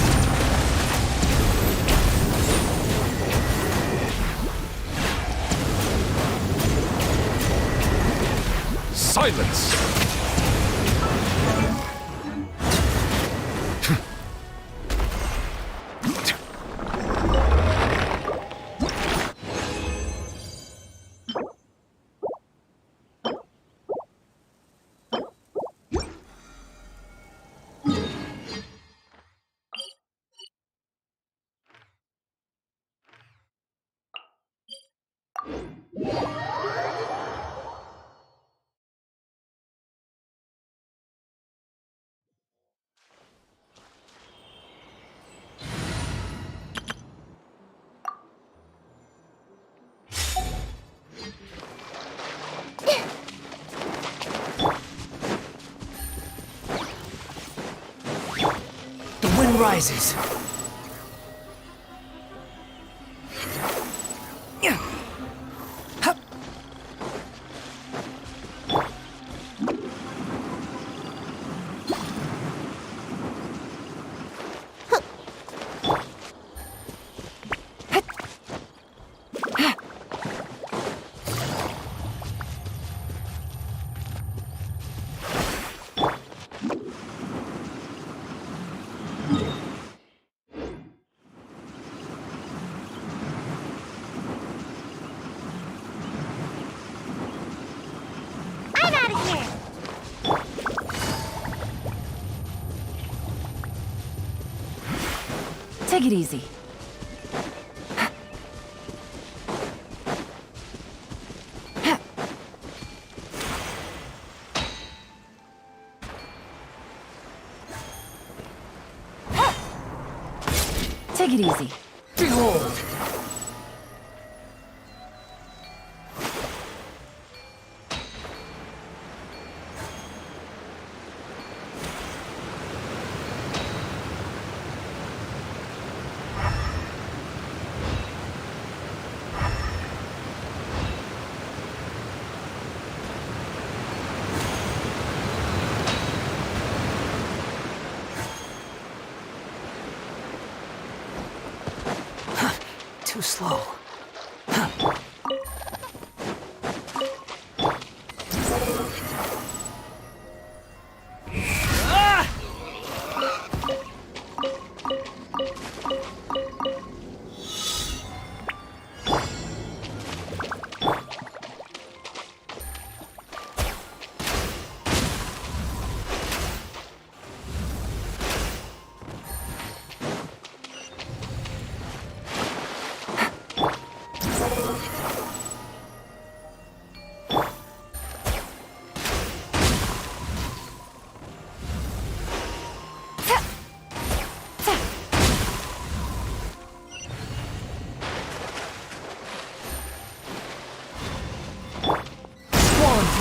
S1: Silence!
S3: Rises.
S12: Take it easy. Take it easy.
S3: Behold! Too slow.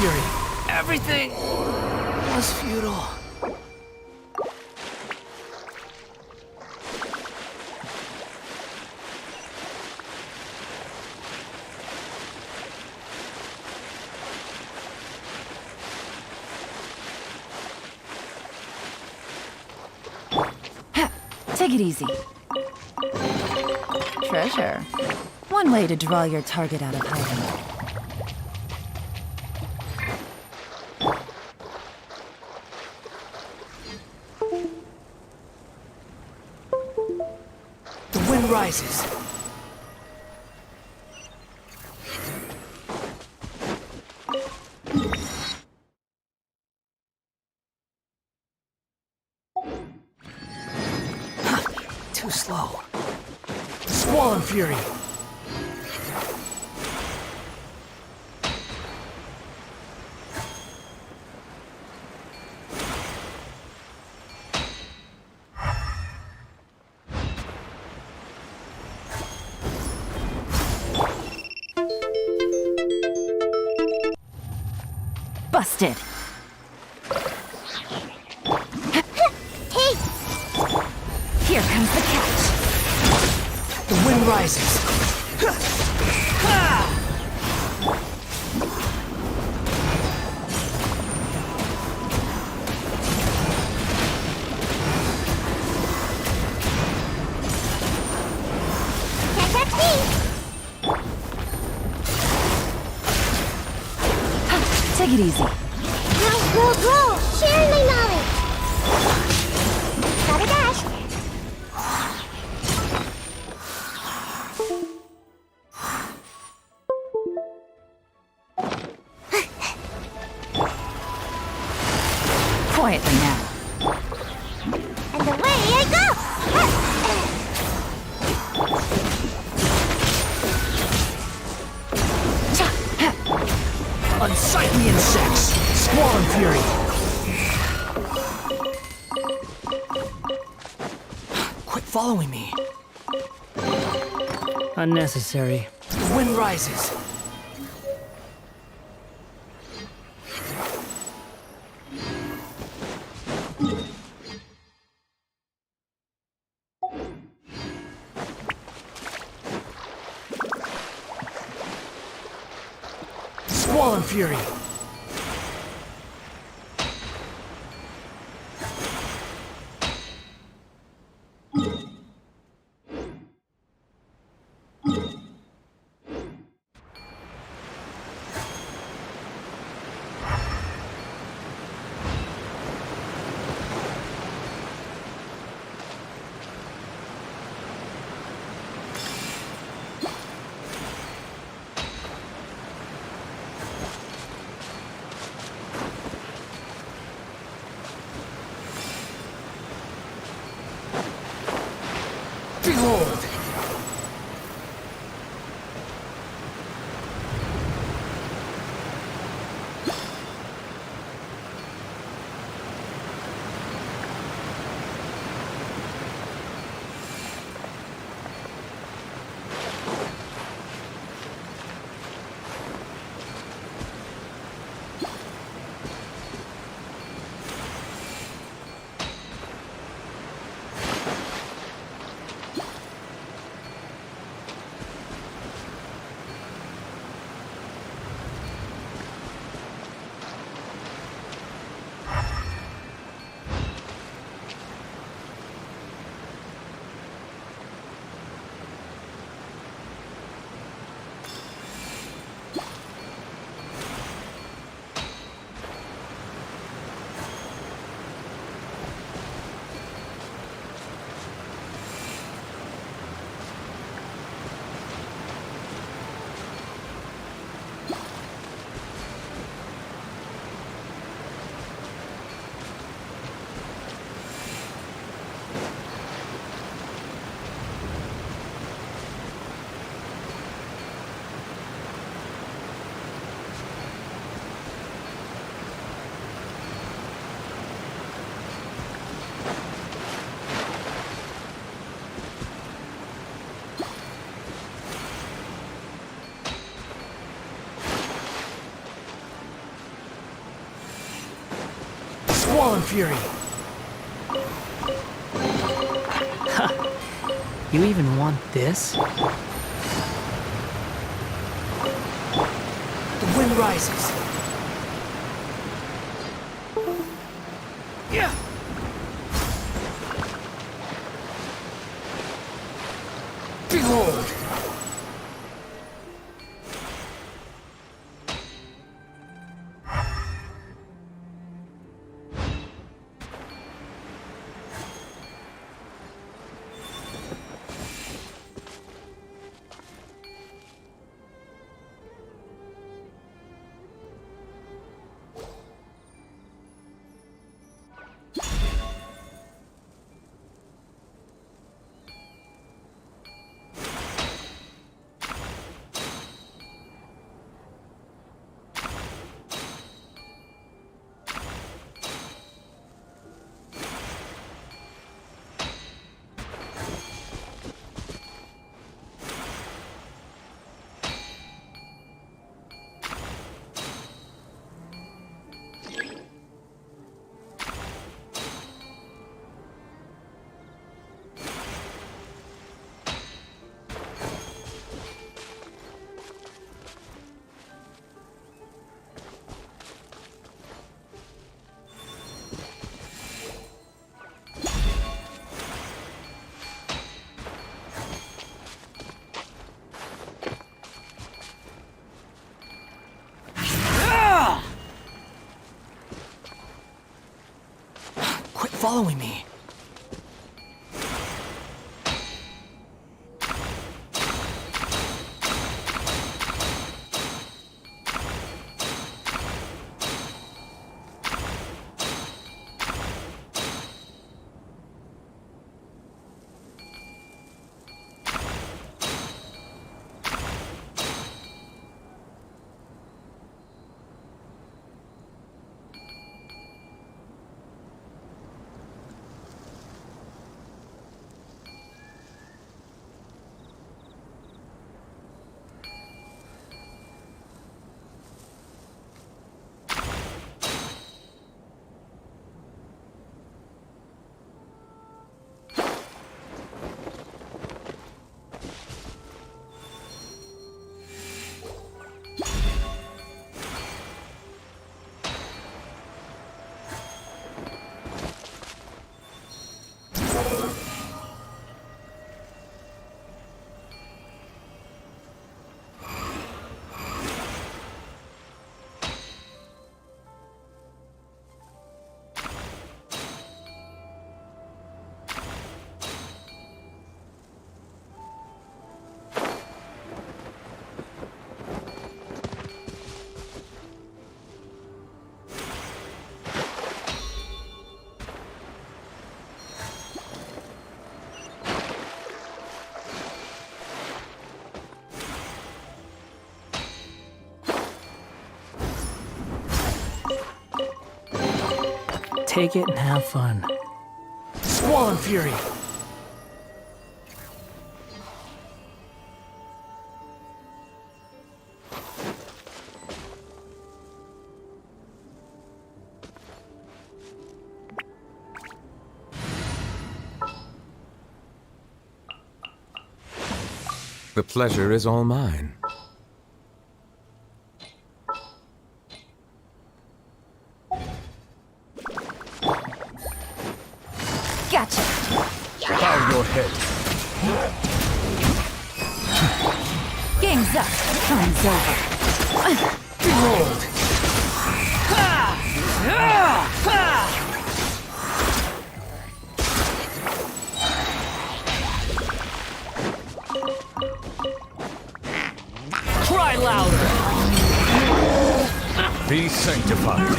S3: Fury. Everything was futile.
S12: Take it easy. Treasure. One way to draw your target out of hiding.
S3: Rises. Too slow. Squall and Fury.
S10: Busted!
S2: Hey!
S10: Here comes the catch!
S3: The wind rises.
S2: Can't catch me!
S10: Take it easy.
S2: Grow! Share my knowledge! Gotta dash!
S10: Quietly now.
S2: And away I go!
S3: Unsightly insects! Squall and fury! Quit following me.
S13: Unnecessary.
S3: The wind rises. Squall and fury! Behold! Squall and fury!
S13: You even want this?
S3: The wind rises. Yeah! Behold!
S13: following me. Take it and have fun. Squall and Fury!
S1: The pleasure is all mine.
S8: Gotcha!
S6: Bow your head.
S8: Game's up. Time's over.
S6: Behold!
S13: Cry louder!
S1: Be sanctified.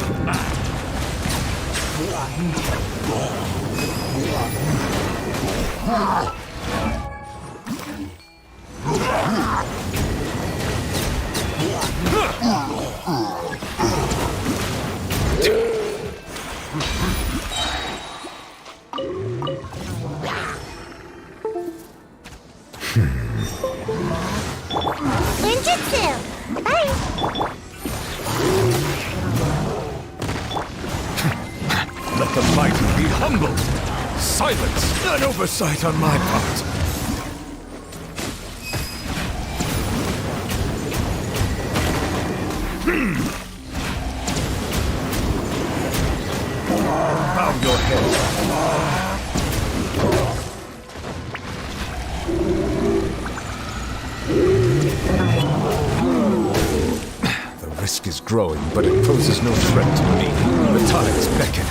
S2: Ninjutsu! Bye!
S1: Let the mighty be humbled. Silence! An oversight on my part. Bow your head. The risk is growing, but it poses no threat to me. The tides beckon.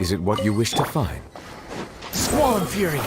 S1: Is it what you wish to find?
S13: Squall and Fury!